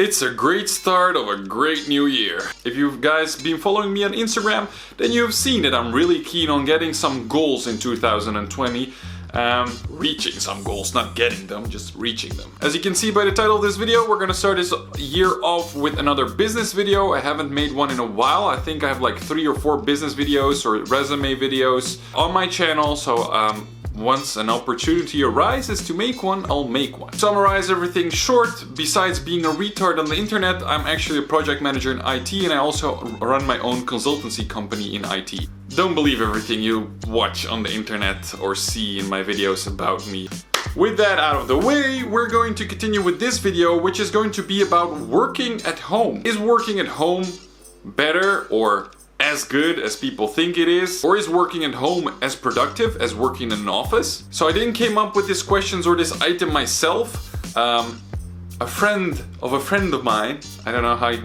It's a great start of a great new year. If you guys been following me on Instagram, then you've seen that I'm really keen on getting some goals in 2020. Reaching some goals, not getting them, just reaching them. As you can see by the title of this video, we're gonna start this year off with another business video. I haven't made one in a while. I think I have like 3 or 4 business videos or resume videos on my channel, so once an opportunity arises to make one, I'll make one. Summarize everything short, besides being a retard on the internet, I'm actually a project manager in IT and I also run my own consultancy company in IT. Don't believe everything you watch on the internet or see in my videos about me. With that out of the way, we're going to continue with this video, which is going to be about working at home. Is working at home better or as good as people think it is? Or is working at home as productive as working in an office? So I didn't came up with these questions or this item myself. A friend of mine, I don't know how it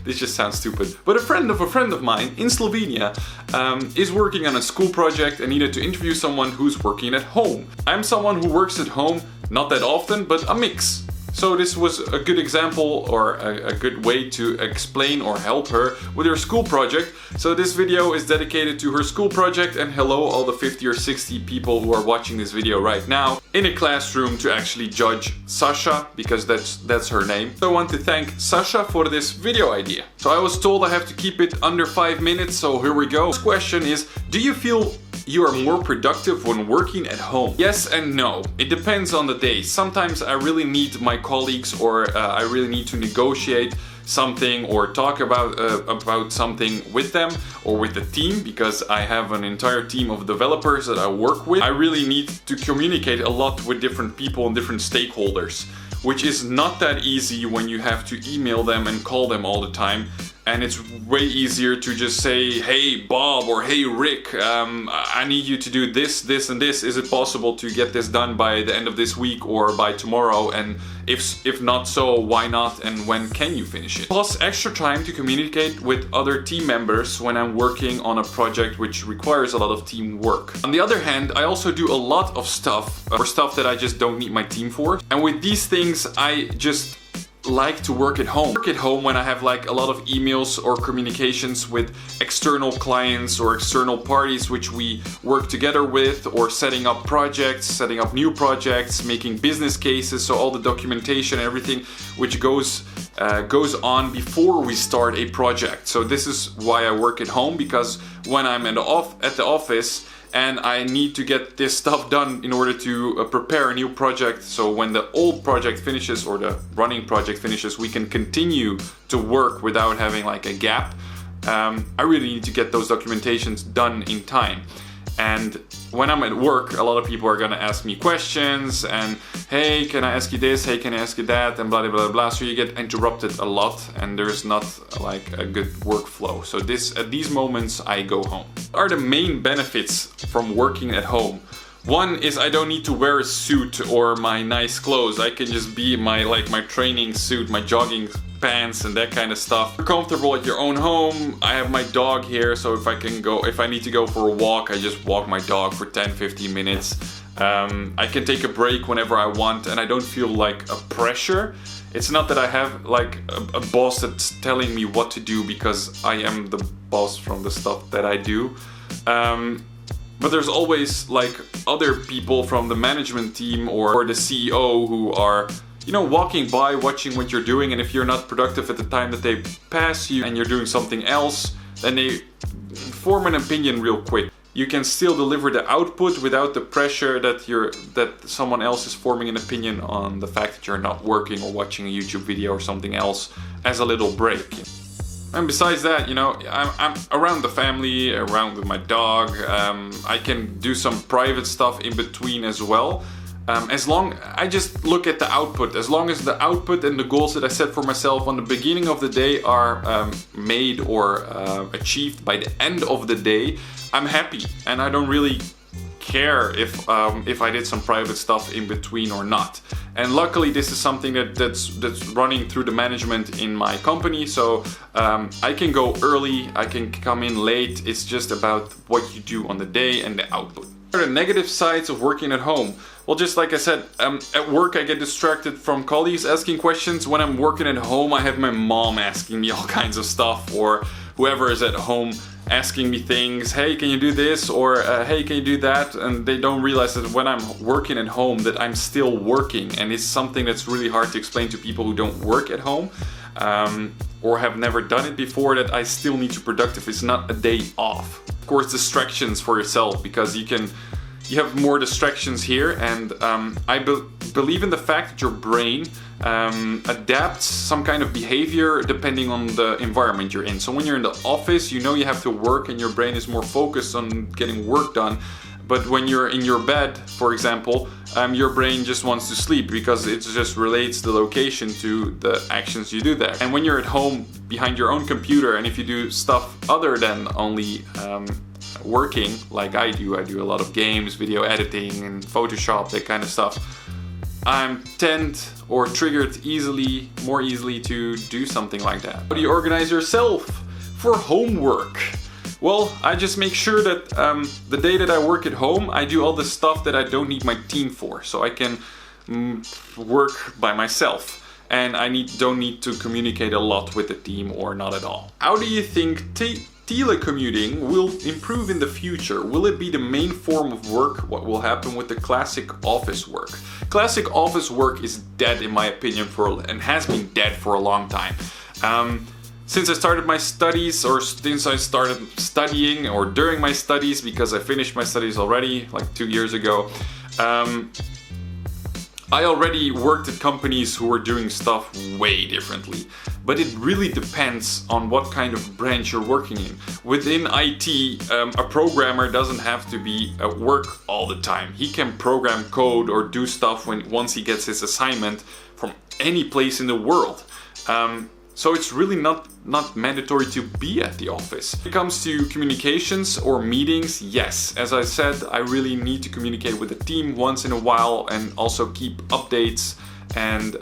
this just sounds stupid, but a friend of mine in Slovenia is working on a school project and needed to interview someone who's working at home. I'm someone who works at home, not that often, but a mix. So this was a good example or a good way to explain or help her with her school project. So this video is dedicated to her school project, and hello all the 50 or 60 people who are watching this video right now in a classroom to actually judge Sasa, because that's her name. So I want to thank Sasa for this video idea. So I was told I have to keep it under 5 minutes, so here we go. This question is, do you feel you are more productive when working at home? Yes and no. It depends on the day. Sometimes I really need my colleagues, or I really need to negotiate something or talk about something with them or with the team, because I have an entire team of developers that I work with. I really need to communicate a lot with different people and different stakeholders, which is not that easy when you have to email them and call them all the time. And it's way easier to just say, hey Bob or hey Rick, I need you to do this, this and this. Is it possible to get this done by the end of this week or by tomorrow? And if not so, why not? And when can you finish it? Plus extra time to communicate with other team members when I'm working on a project which requires a lot of teamwork. On the other hand, I also do a lot of stuff, or stuff that I just don't need my team for. And with these things, I just like to work at home. Work at home when I have like a lot of emails or communications with external clients or external parties which we work together with, or setting up projects, setting up new projects, making business cases, so all the documentation, everything which goes on before we start a project. So this is why I work at home, because when I'm at the office and I need to get this stuff done in order to prepare a new project, so when the old project finishes or the running project finishes, we can continue to work without having like a gap. I really need to get those documentations done in time. And when I'm at work, a lot of people are gonna ask me questions and, hey, can I ask you this? Hey, can I ask you that? And blah, blah, blah, blah. So you get interrupted a lot and there's not like a good workflow. So at these moments, I go home. What are the main benefits from working at home? One is I don't need to wear a suit or my nice clothes. I can just be my training suit, my jogging pants and that kind of stuff. You're comfortable at your own home. I have my dog here, so if I need to go for a walk, I just walk my dog for 10-15 minutes. I can take a break whenever I want and I don't feel like a pressure. It's not that I have like a boss that's telling me what to do, because I am the boss from the stuff that I do. But there's always like other people from the management team or the CEO who are, you know, walking by, watching what you're doing, and if you're not productive at the time that they pass you and you're doing something else, then they form an opinion real quick. You can still deliver the output without the pressure that someone else is forming an opinion on the fact that you're not working or watching a YouTube video or something else as a little break. And besides that, you know, I'm around the family, around with my dog. I can do some private stuff in between as well. I just look at the output. As long as the output and the goals that I set for myself on the beginning of the day are made or achieved by the end of the day, I'm happy. And I don't really care if I did some private stuff in between or not. And luckily this is something that's running through the management in my company, so I can go early, I can come in late. It's just about what you do on the day and the output. What are the negative sides of working at home? Well, just like I said, at work I get distracted from colleagues asking questions. When I'm working at home, I have my mom asking me all kinds of stuff, or whoever is at home asking me things. Hey, can you do this? Or hey, can you do that? And they don't realize that when I'm working at home that I'm still working, and it's something that's really hard to explain to people who don't work at home or have never done it before, that I still need to be productive. It's not a day off. Of course, distractions for yourself, because you have more distractions here, and I believe in the fact that your brain adapts some kind of behavior depending on the environment you're in. So when you're in the office, you know you have to work and your brain is more focused on getting work done. But when you're in your bed, for example, your brain just wants to sleep, because it just relates the location to the actions you do there. And when you're at home behind your own computer, and if you do stuff other than only working, like I do a lot of games, video editing and Photoshop, that kind of stuff, I'm triggered more easily to do something like that. How do you organize yourself for homework? Well, I just make sure that the day that I work at home, I do all the stuff that I don't need my team for, so I can work by myself. And I don't need to communicate a lot with the team, or not at all. How do you think telecommuting will improve in the future? Will it be the main form of work? What will happen with the classic office work? Classic office work is dead, in my opinion, and has been dead for a long time. Since I started my studies, or since I started studying, or during my studies, because I finished my studies already like 2 years ago, I already worked at companies who were doing stuff way differently. But it really depends on what kind of branch you're working in. Within IT, a programmer doesn't have to be at work all the time. He can program code or do stuff once he gets his assignment from any place in the world. So it's really not mandatory to be at the office. When it comes to communications or meetings, yes. As I said, I really need to communicate with the team once in a while, and also keep updates and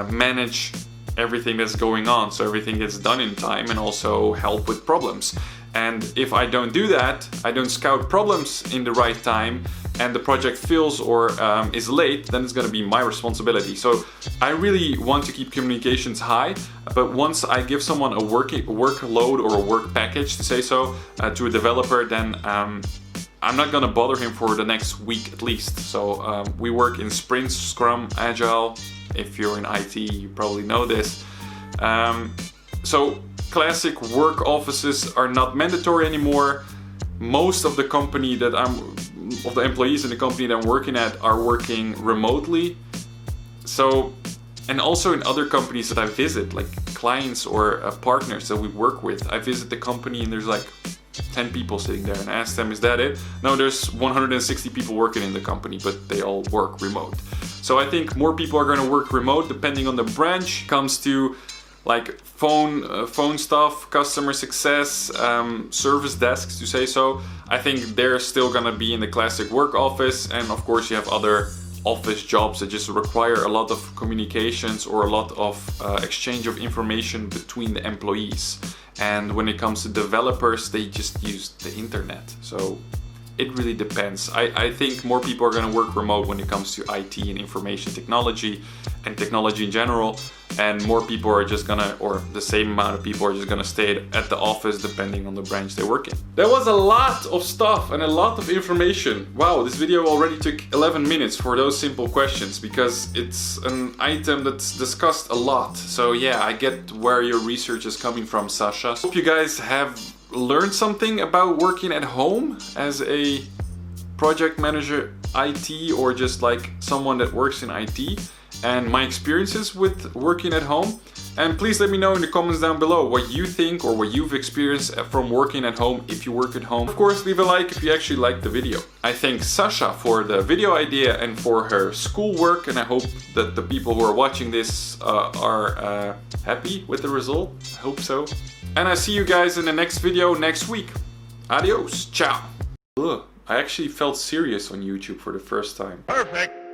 manage everything that's going on, so everything gets done in time, and also help with problems. And if I don't do that, I don't scout problems in the right time, and the project fails or is late, then it's going to be my responsibility. So I really want to keep communications high, but once I give someone a workload or a work package, to say so, to a developer, then I'm not going to bother him for the next week at least. So we work in sprints, Scrum, Agile. If you're in IT, you probably know this. So classic work offices are not mandatory anymore. Most of the employees in the company that I'm working at are working remotely. So, and also in other companies that I visit, like clients or partners that we work with, I visit the company and there's like 10 people sitting there, and I ask them, is that it? No, there's 160 people working in the company, but they all work remote. So I think more people are going to work remote depending on the branch. Comes to like phone stuff, customer success, service desks, to say so. I think they're still gonna be in the classic work office, and of course you have other office jobs that just require a lot of communications or a lot of exchange of information between the employees. And when it comes to developers, they just use the internet. So it really depends. I think more people are going to work remote when it comes to IT and information technology and technology in general, and more people are just gonna, or the same amount of people are just gonna stay at the office depending on the branch they work in. There was a lot of stuff and a lot of information. Wow, this video already took 11 minutes for those simple questions, because it's an item that's discussed a lot. So yeah, I get where your research is coming from, Sasha. Hope you guys have learned something about working at home as a project manager IT, or just like someone that works in IT, and my experiences with working at home. And please let me know in the comments down below what you think or what you've experienced from working at home, if you work at home. Of course, leave a like if you actually liked the video. I thank Sasha for the video idea and for her schoolwork, and I hope that the people who are watching this are happy with the result. I hope so. And I see you guys in the next video next week. Adios, ciao. Ugh, I actually felt serious on YouTube for the first time. Perfect.